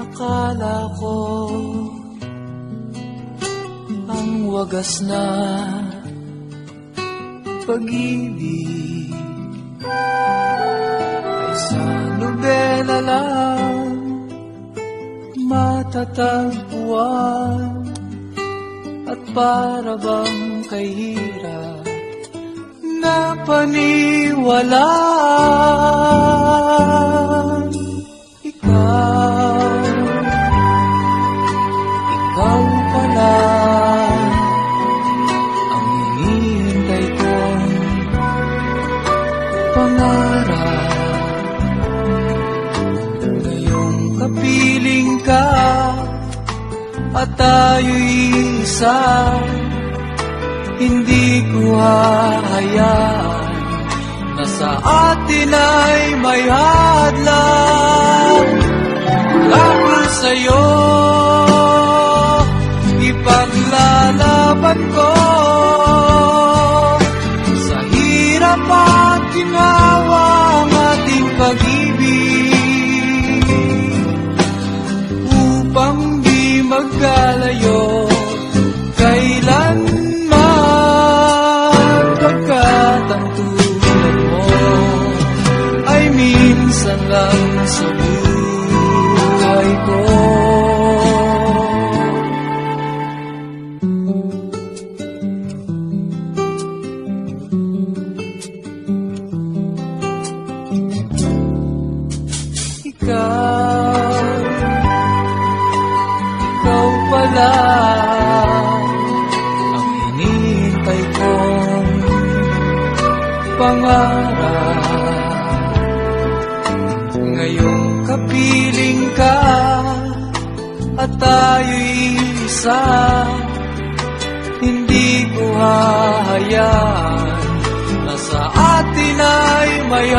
Akala ko ang wagas na pag-ibig ay sa nobela lang matatagpuan, at para bang kahirap na paniwalaan. Ikaw pala ang hinihintay kong pangarap. Ngayong kapiling ka at tayo'y isa, hindi ko hahayaan na sa atin ay may hadlang. Ako sa'yo ipaglalaban ko, sa hirap at ginawa ang ating pag-ibig, upang di magkalayo kailanman. Pagkat ang tulad mo ay minsan lang sa buhay ko. Ikaw pala ang hinihintay kong pangarap. Ngayong kapiling ka at tayo'y isa, hindi ko hahayaan na sa atin ay may